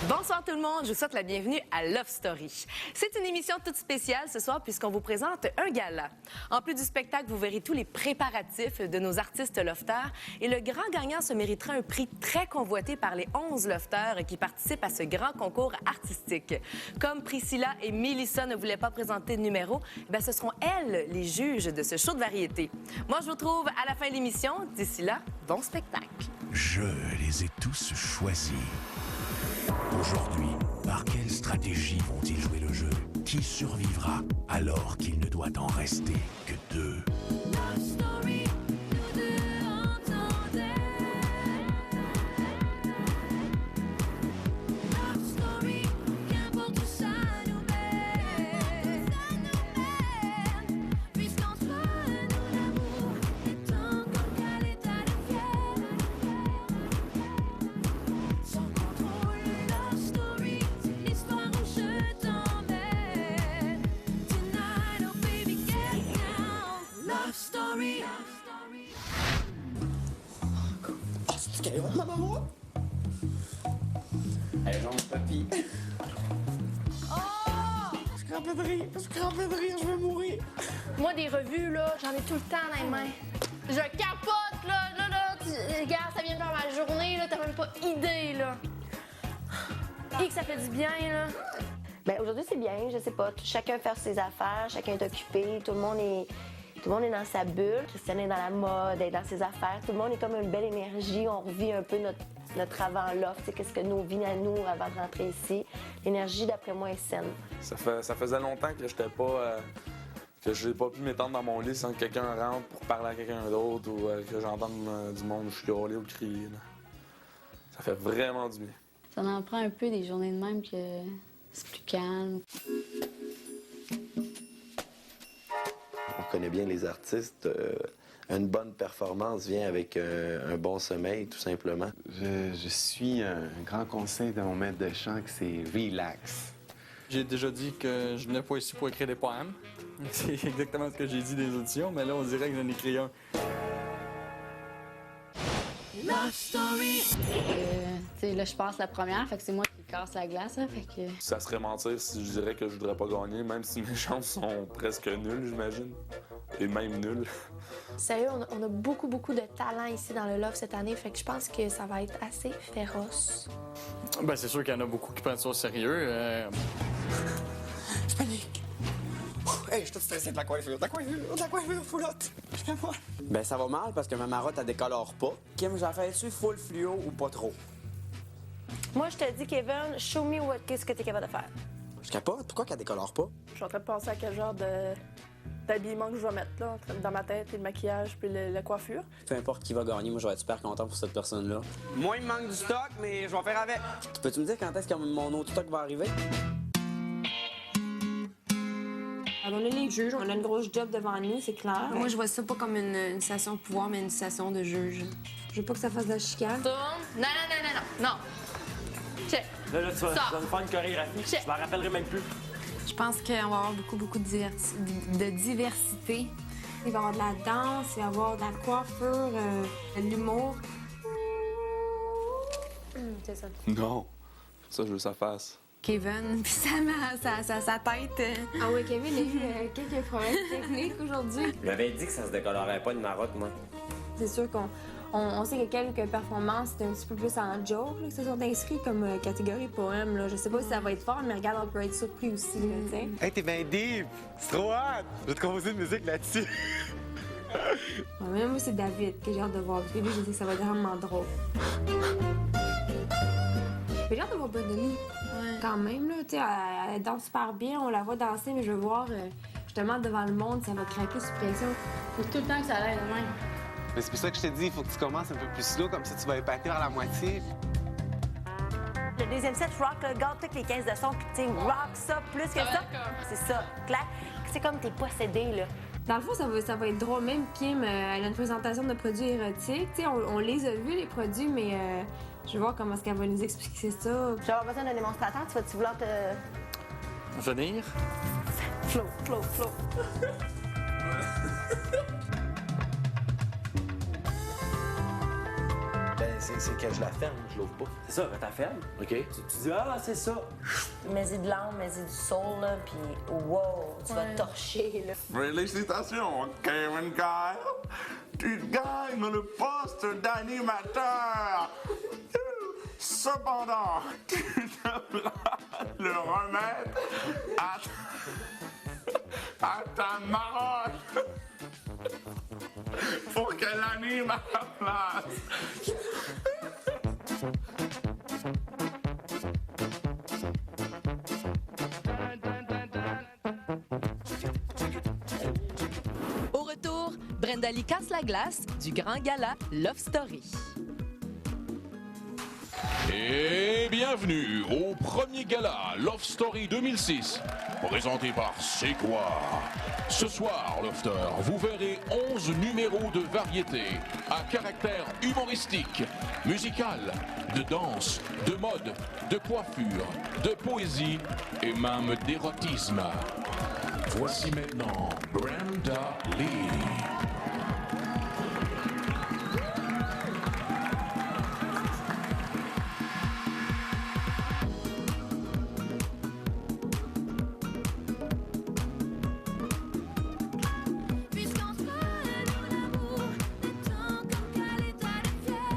Bonsoir tout le monde, je vous souhaite la bienvenue à Love Story. C'est une émission toute spéciale ce soir puisqu'on vous présente un gala. En plus du spectacle, vous verrez tous les préparatifs de nos artistes lofters et le grand gagnant se méritera un prix très convoité par les 11 lofters qui participent à ce grand concours artistique. Comme Priscilla et Mélissa ne voulaient pas présenter de numéro, ce seront elles les juges de ce show de variété. Moi, je vous retrouve à la fin de l'émission. D'ici là, bon spectacle. Je les ai tous choisis. Aujourd'hui, par quelle stratégie vont-ils jouer le jeu? Qui survivra alors qu'il ne doit en rester que deux? Love story, nous deux entendez. Love story, qu'importe où ça nous mène. Puisqu'entre nous l'amour est encore qu'à l'état de fièvre. Sans contrôle, love story, c'est l'histoire où je t'emmène. Tonight, oh baby, get down. Love story. Oh, c'est du caillon, maman! Allez, genre, papy. Je suis crampé de rire, je vais mourir. Moi, des revues, là, j'en ai tout le temps dans les mains. Je capote, là, regarde, ça vient de faire ma journée, là, t'as même pas idée, là. Et que ça fait du bien, là. Ben aujourd'hui, c'est bien, je sais pas. Chacun fait ses affaires, chacun est occupé, tout le monde est dans sa bulle. Christiane est dans la mode, elle est dans ses affaires. Tout le monde est comme une belle énergie. On revit un peu notre avant-loft, tu sais, qu'est-ce que nos vies à nous avant de rentrer ici. L'énergie, d'après moi, est saine. Ça faisait longtemps que j'étais pas... que j'ai pas pu m'étendre dans mon lit sans que quelqu'un rentre pour parler à quelqu'un d'autre ou que j'entende du monde chialer ou crier. Là. Ça fait vraiment du bien. Ça en prend un peu des journées de même que c'est plus calme. On connaît bien les artistes. Une bonne performance vient avec un bon sommeil, tout simplement. Je suis un grand conseil de mon maître de chant que c'est relax. J'ai déjà dit que je venais pas ici pour écrire des poèmes. C'est exactement ce que j'ai dit des auditions, mais là, on dirait que j'en ai écrit un. Love story. Tu sais, là, je passe la première, fait que c'est moi qui casse la glace, là, fait que... Ça serait mentir si je dirais que je voudrais pas gagner, même si mes chances sont presque nulles, j'imagine. Et même nulles. Sérieux, on a beaucoup de talent ici dans le Love cette année, fait que je pense que ça va être assez féroce. Ben, c'est sûr qu'il y en a beaucoup qui prennent ça au sérieux. Je panique. Hey, je suis tout stressé de la coiffure, foulotte. Je fais moi. Ben, ça va mal parce que ma marotte, elle décolore pas. Kim, j'en fais-tu full fluo ou pas trop? Moi, je te dis, Kevin, show me qu'est-ce que t'es capable de faire. Je capote. Pourquoi qu'elle décolore pas? Je suis en train de penser à quel genre d'habillement que je vais mettre là, dans ma tête, et le maquillage puis la coiffure. Peu importe qui va gagner, moi, je vais être super content pour cette personne-là. Moi, il me manque du stock, mais je vais faire avec. Peux-tu me dire quand est-ce que mon autre stock va arriver? Alors, on est les juges, on a une grosse job devant nous, c'est clair. Moi, je vois ça pas comme une station de pouvoir, mais une station de juge. Je veux pas que ça fasse de la chicane. Non. Check. Là, tu vas me faire une chorégraphie. Je m'en rappellerai même plus. Je pense qu'on va avoir beaucoup de diversité. Il va y avoir de la danse, il va y avoir de la coiffure, de l'humour. C'est ça. Non. Ça, je veux sa face. Kevin, puis sa tête. Ah oui, Kevin a eu quelques problèmes techniques aujourd'hui. Il m'avait dit que ça se décolorerait pas une marotte, moi. C'est sûr qu'on sait que quelques performances, c'est un petit peu plus en joke, là, qui se sont inscrits comme catégorie poème. Là. Je sais pas si ça va être fort, mais regarde, on peut être surpris aussi. Là, t'sais. Hey, t'es bien deep! C'est trop hot! Je vais te composer une musique là-dessus. Ouais, mais moi, c'est David que j'ai hâte de voir. Parce que lui, je sais que ça va être vraiment drôle. Mais j'ai hâte de voir Bonnie. Quand même, là, tu sais, elle danse super bien, on la voit danser, mais je veux voir, justement, devant le monde, ça va craquer sous pression. Faut tout le temps que ça aille de même. Mais c'est pour ça que je te dis, il faut que tu commences un peu plus slow, comme ça tu vas épater vers la moitié. Le deuxième set, rock, là, garde toutes les caisses de son, puis tu sais, rock ça, plus que ça. C'est ça, clair. C'est comme t'es possédé, là. Dans le fond, ça va être drôle. Même Kim, elle a une présentation de produits érotiques. Tu sais, on les a vus, les produits, mais je vais voir comment est-ce qu'elle va nous expliquer ça. Je vais avoir besoin d'un démonstrateur. Tu vas-tu vouloir te... Venir? Flo. Ben, c'est que je la ferme, je l'ouvre pas. C'est ça, ben t'as ferme. OK. Tu dis, ah, c'est ça. Mets-y de l'âme, mets-y du soul, là, puis wow, tu vas torcher, là. Félicitations, Kevin Kyle. Tu gagnes le poste d'animateur. Cependant, tu devras le remettre à ta marotte pour qu'elle anime à la place. Au retour, Brenda Lee casse la glace du grand gala Love Story. Et bienvenue au premier gala Love Story 2006, présenté par C'est quoi? Ce soir, Lofter, vous verrez 11 numéros de variété à caractère humoristique, musical, de danse, de mode, de coiffure, de poésie et même d'érotisme. Voici maintenant Brenda Lee. Puisqu'on se parle de l'amour, des temps comme qu'à l'état de fièvre.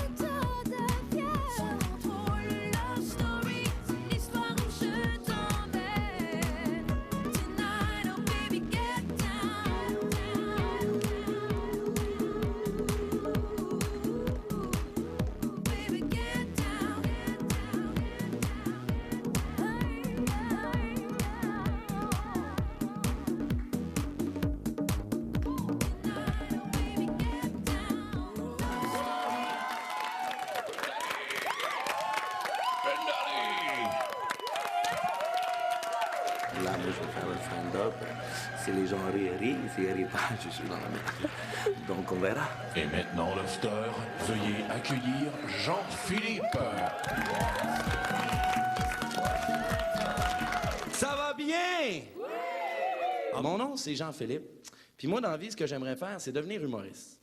L'état de fièvre. Sans contrôle, love story, c'est l'histoire où je t'emmène. Tonight, oh baby, get down, down, baby, get down, Là, moi, je vais faire le stand-up. Si les gens rient, s'ils rient pas, je suis dans la merde. Donc, on verra. Et maintenant, Lofter, veuillez accueillir Jean-Philippe. Ça va bien? Mon nom, c'est Jean-Philippe. Puis moi, dans la vie, ce que j'aimerais faire, c'est devenir humoriste.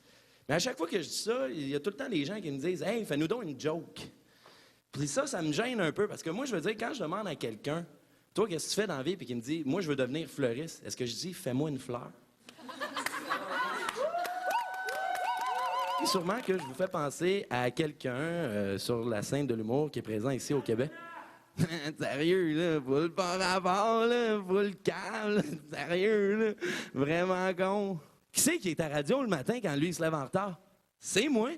Mais à chaque fois que je dis ça, il y a tout le temps des gens qui me disent « Hey, fais-nous donc une joke. » Puis ça me gêne un peu, parce que moi, je veux dire, quand je demande à quelqu'un « Toi, qu'est-ce que tu fais dans la vie? » puis qu'il me dit « Moi, je veux devenir fleuriste. » Est-ce que je dis « Fais-moi une fleur. » Et sûrement que je vous fais penser à quelqu'un sur la scène de l'humour qui est présent ici au Québec. Sérieux, là, full par rapport, là, full calme, là, sérieux, là, vraiment con. Qui c'est qui est à radio le matin quand lui, il se lève en retard? C'est moi.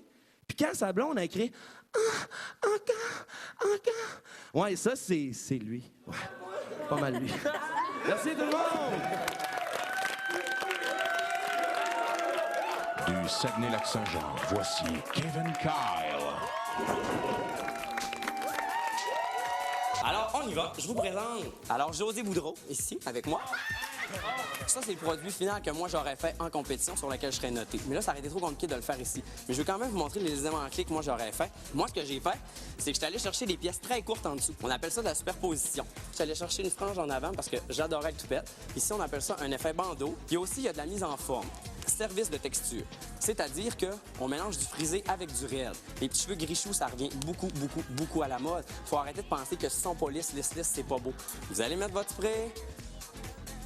Puis quand sa blonde a écrit « Ah, encore. » Ouais, ça, c'est lui. Ouais, pas mal lui. Merci tout le monde! Du Saguenay-Lac-Saint-Jean, voici Kevin Kyle. Alors, on y va. Je vous présente. Alors, José Boudreau, ici, avec moi. Ça, c'est le produit final que moi, j'aurais fait en compétition sur lequel je serais noté. Mais là, ça aurait été trop compliqué de le faire ici. Mais je vais quand même vous montrer les éléments clés que moi, j'aurais fait. Moi, ce que j'ai fait, c'est que je suis allé chercher des pièces très courtes en dessous. On appelle ça de la superposition. Je suis allé chercher une frange en avant parce que j'adorais le toupette. Ici, on appelle ça un effet bandeau. Puis aussi, il y a de la mise en forme. Service de texture. C'est-à-dire qu'on mélange du frisé avec du réel. Les petits cheveux gris choux, ça revient beaucoup à la mode. Faut arrêter de penser que si sont pas lisses, c'est pas beau. Vous allez mettre votre spray.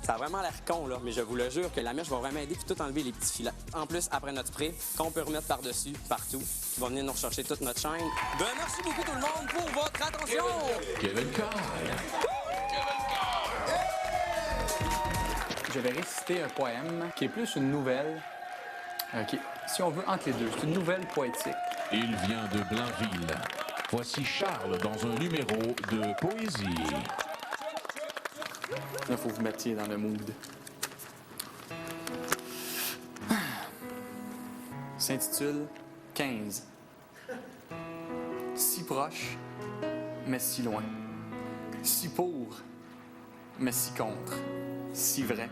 Ça a vraiment l'air con, là, mais je vous le jure que la mèche va vraiment aider puis tout enlever les petits filets. En plus, après notre spray, qu'on peut remettre par-dessus, partout, qui va venir nous rechercher toute notre chaîne. Ben, merci beaucoup tout le monde pour votre attention! Kevin Kyle. Je vais réciter un poème qui est plus une nouvelle, si on veut, entre les deux. C'est une nouvelle poétique. Il vient de Blainville. Voici Charles dans un numéro de poésie. Là, il faut que vous mettiez dans le mood. S'intitule 15. Si proche, mais si loin. Si pour, mais si contre. Si vrai,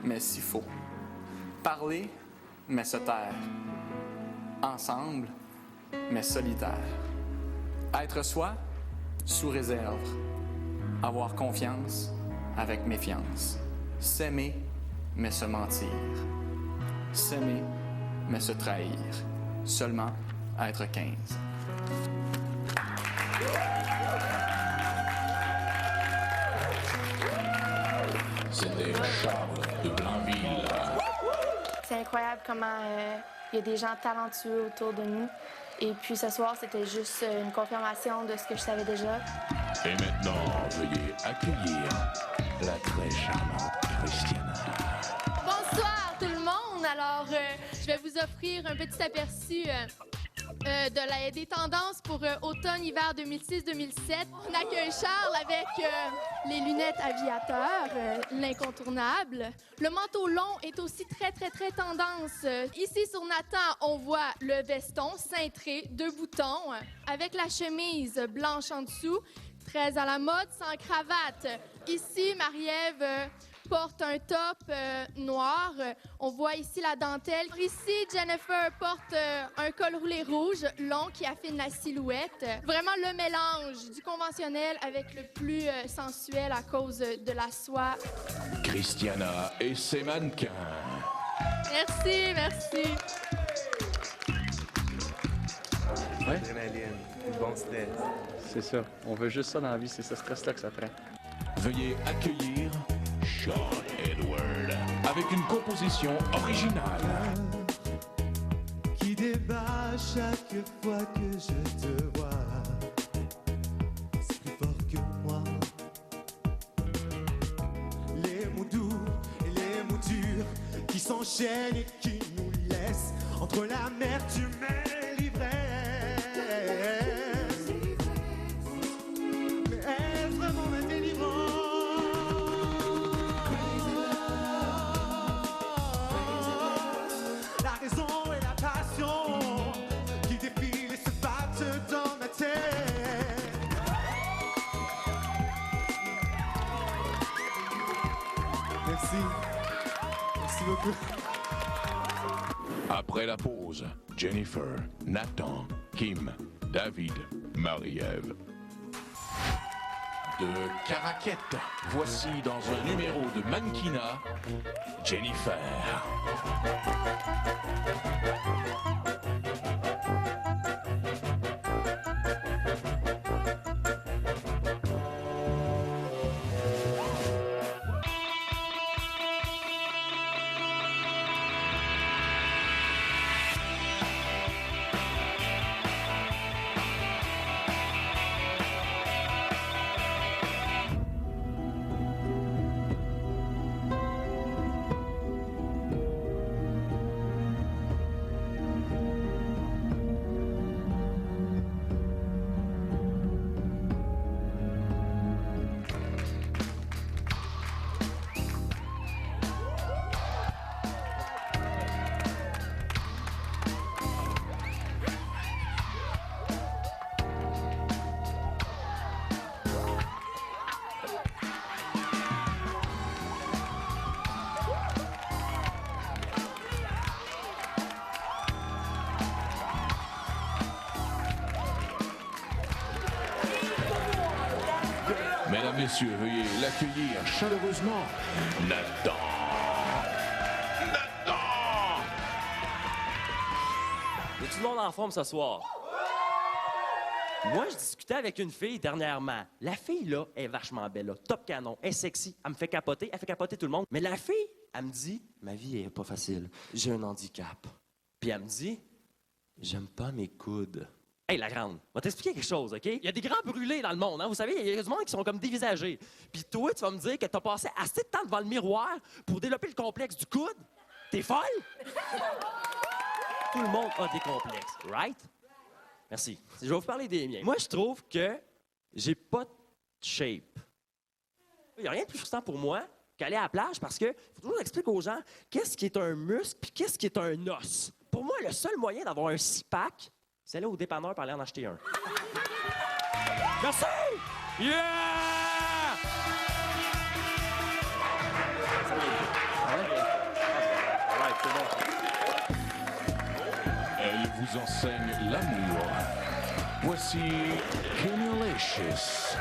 mais si faux. Parler, mais se taire. Ensemble, mais solitaire. Être soi, sous réserve. Avoir confiance, avec méfiance. S'aimer, mais se mentir. S'aimer, mais se trahir. Seulement à être 15. C'était Charles de Blainville. C'est incroyable comment il y a des gens talentueux autour de nous. Et puis ce soir, c'était juste une confirmation de ce que je savais déjà. Et maintenant, veuillez accueillir la très charmante Christiana. Bonsoir tout le monde. Alors, je vais vous offrir un petit aperçu des tendances pour automne-hiver 2006-2007. On accueille Charles avec les lunettes aviateurs, l'incontournable. Le manteau long est aussi très tendance. Ici sur Nathan, on voit le veston cintré, 2 boutons, avec la chemise blanche en dessous, très à la mode, sans cravate. Ici, Marie-Ève porte un top noir. On voit ici la dentelle. Ici, Jennifer porte un col roulé rouge, long, qui affine la silhouette. Vraiment le mélange du conventionnel avec le plus sensuel à cause de la soie. Christiana et ses mannequins. Merci. Ouais. Adrénaline, bon stress. C'est ça. On veut juste ça dans la vie, c'est ce stress-là que ça prend. Veuillez accueillir Sean Edward avec une composition originale. Qui débat chaque fois que je te vois. C'est plus fort que moi. Les mots doux et les mots durs qui s'enchaînent et qui nous laissent entre l'amertume et l'ivresse. Mais est-ce vraiment la délivrance? La raison et la passion qui défilent et se battent dans ma tête. Merci beaucoup. Après la pause, Jennifer, Nathan, Kim, David, Marie-Ève. De Caraquette, voici dans un numéro de mannequinat, Jennifer. Mesdames, Messieurs, veuillez l'accueillir chaleureusement, Nathan. Nathan! Y a tout le monde en forme ce soir? Moi, je discutais avec une fille dernièrement. La fille, là, est vachement belle, là. Top canon, elle est sexy, elle me fait capoter, elle fait capoter tout le monde. Mais la fille, elle me dit, ma vie est pas facile, j'ai un handicap. Puis elle me dit, j'aime pas mes coudes. Hey, la grande, on va t'expliquer quelque chose, OK? Il y a des grands brûlés dans le monde, hein? Vous savez, il y a du monde qui sont comme dévisagés. Puis toi, tu vas me dire que t'as passé assez de temps devant le miroir pour développer le complexe du coude? T'es folle? Tout le monde a des complexes, right? Merci. Je vais vous parler des miens. Moi, je trouve que j'ai pas de shape. Il n'y a rien de plus frustrant pour moi qu'aller à la plage parce que faut toujours expliquer aux gens qu'est-ce qui est un muscle puis qu'est-ce qui est un os. Pour moi, le seul moyen d'avoir un six-pack, c'est aller au dépanneur pour aller en acheter un. Merci! Yeah! Elle vous enseigne l'amour. Voici Kenalicious.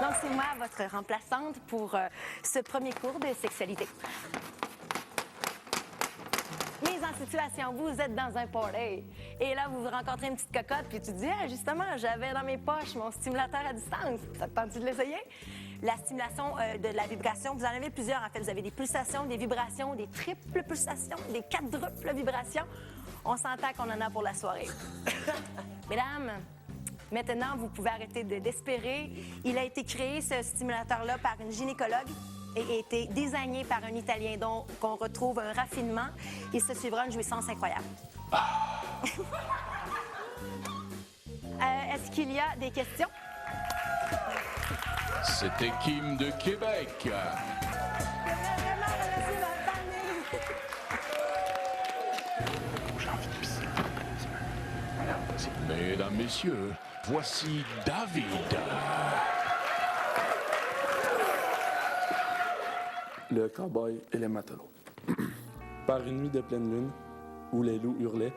Lancez-moi votre remplaçante pour ce premier cours de sexualité. Mes en situation, vous êtes dans un party. Et là, vous rencontrez une petite cocotte, puis tu te dis, ah, justement, j'avais dans mes poches mon stimulateur à distance. Ça te tente de l'essayer? La stimulation de la vibration, vous en avez plusieurs, en fait. Vous avez des pulsations, des vibrations, des triples pulsations, des quadruples vibrations. On s'entend qu'on en a pour la soirée. Mesdames, maintenant, vous pouvez arrêter d'espérer. Il a été créé, ce stimulateur-là, par une gynécologue et a été désigné par un Italien, donc on retrouve un raffinement. Il se suivra une jouissance incroyable. Est-ce qu'il y a des questions? C'était Kim de Québec. Mesdames, messieurs, voici David. Le cow-boy et les matelots. Par une nuit de pleine lune, où les loups hurlaient,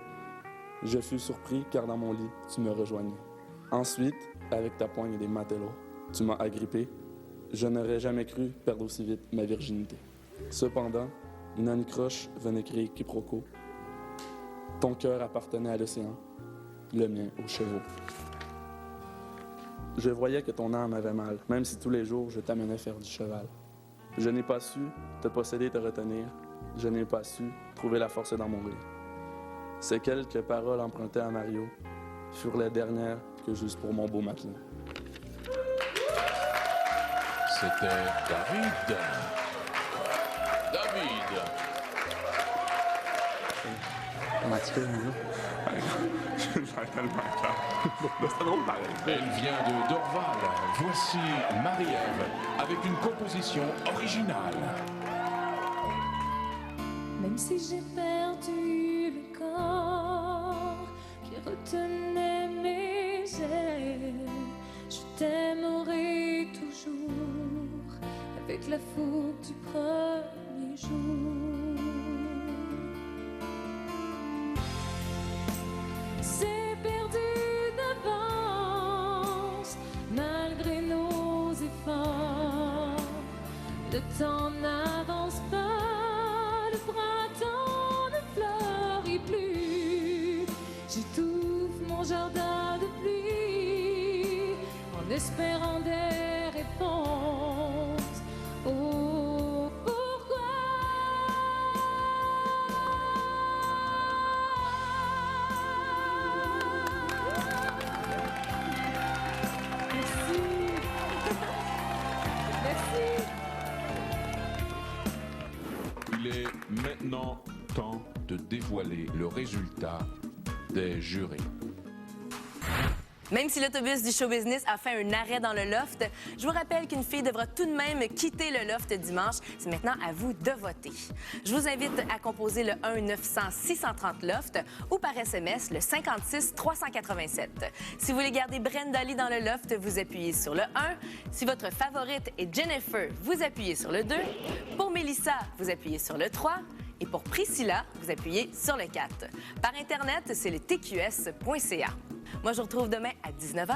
je fus surpris car dans mon lit, tu me rejoignais. Ensuite, avec ta poigne des matelots, tu m'as agrippé. Je n'aurais jamais cru perdre aussi vite ma virginité. Cependant, une anicroche venait créer quiproquo. Ton cœur appartenait à l'océan, le mien aux chevaux. Je voyais que ton âme avait mal, même si tous les jours je t'amenais faire du cheval. Je n'ai pas su te posséder et te retenir. Je n'ai pas su trouver la force dans mon lit. Ces quelques paroles empruntées à Mario furent les dernières que j'eus pour mon beau matelot. C'était David. David. Mathieu, C'est drôle pareil. Elle vient de Dorval. Voici Marie-Ève avec une composition originale. Même si j'ai perdu le corps qui retenait mes ailes, je t'aimerai toujours avec la fougue du premier jour. C'est perdu d'avance malgré nos efforts. Le temps n'avance pas, le printemps ne fleurit plus. J'étouffe mon jardin de pluie en espérant des réponses. Oh, pourquoi? Merci. Merci. Il est maintenant temps de dévoiler le résultat des jurés. Même si l'autobus du show business a fait un arrêt dans le loft, je vous rappelle qu'une fille devra tout de même quitter le loft dimanche. C'est maintenant à vous de voter. Je vous invite à composer le 1-900-630-LOFT ou par SMS le 56-387. Si vous voulez garder Brenda Lee dans le loft, vous appuyez sur le 1. Si votre favorite est Jennifer, vous appuyez sur le 2. Pour Mélissa, vous appuyez sur le 3. Et pour Priscilla, vous appuyez sur le 4. Par Internet, c'est le tqs.ca. Moi, je vous retrouve demain à 19h.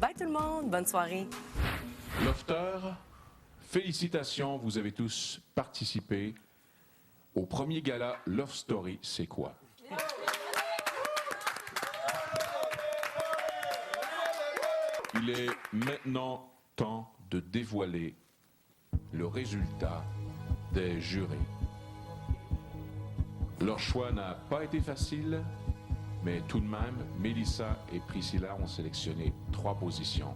Bye tout le monde, bonne soirée. Lofters, félicitations, vous avez tous participé au premier gala Love Story, c'est quoi? Il est maintenant temps de dévoiler le résultat des jurés. Leur choix n'a pas été facile, mais tout de même, Mélissa et Priscilla ont sélectionné 3 positions.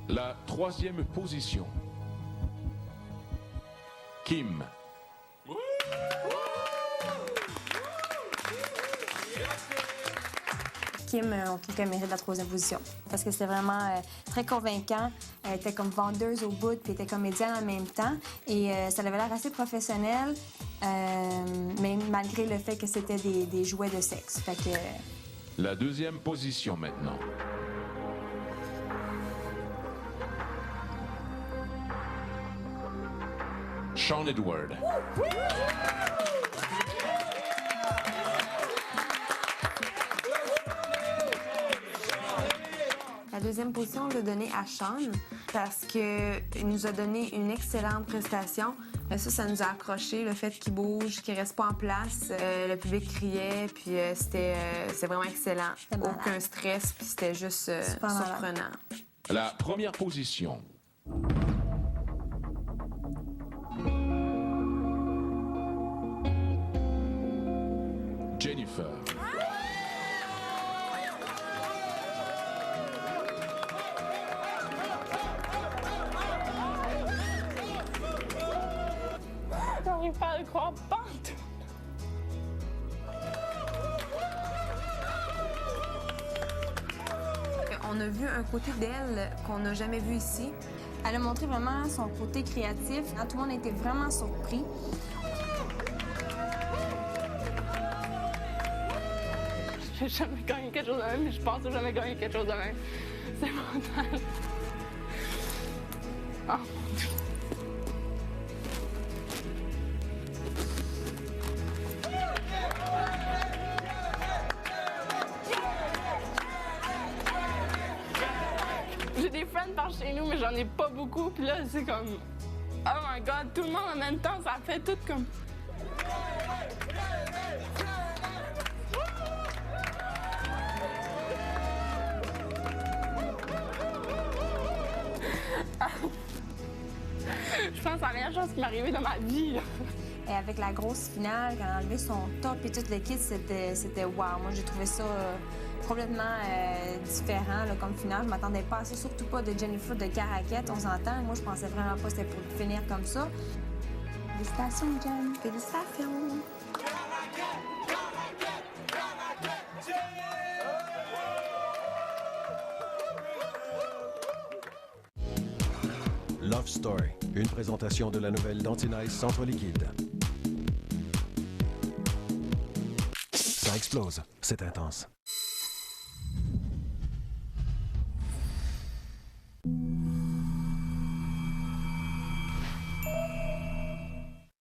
La 3e position, Kim. Kim, on trouve qu'elle mérite la 3e position. Parce que c'était vraiment très convaincant. Elle était comme vendeuse au bout, puis elle était comédienne en même temps. Et ça avait l'air assez professionnel, mais malgré le fait que c'était des jouets de sexe. Fait que... La 2e position maintenant. Sean Edward. La deuxième position, on l'a donné à Sean parce qu'il nous a donné une excellente prestation. Ça nous a accroché, le fait qu'il bouge, qu'il reste pas en place. Le public criait, puis c'était vraiment excellent. Aucun stress, puis c'était juste surprenant. La première position. Jennifer. J'arrive pas à le croire, pantoute. On a vu un côté d'elle qu'on n'a jamais vu ici. Elle a montré vraiment son côté créatif. Tout le monde était vraiment surpris. J'ai jamais gagné quelque chose de même, mais je pense que j'ai jamais gagné quelque chose de même. C'est mental. Oh mon Dieu. J'ai des friends par chez nous, mais j'en ai pas beaucoup. Puis là, c'est comme... Oh my God, tout le monde en même temps, ça fait tout comme... Je pense que c'est la meilleure chose qui m'est arrivée dans ma vie. Là. Et avec la grosse finale, quand elle a enlevé son top et toute l'équipe, c'était wow. Moi, j'ai trouvé ça complètement différent là, comme finale. Je m'attendais pas à ça, surtout pas de Jennifer de Caraquette, on s'entend. Moi, je pensais vraiment pas que c'était pour finir comme ça. Félicitations, Jen. Félicitations. Love Story, une présentation de la nouvelle d'Antinice Centre Liquide. Ça explose, c'est intense.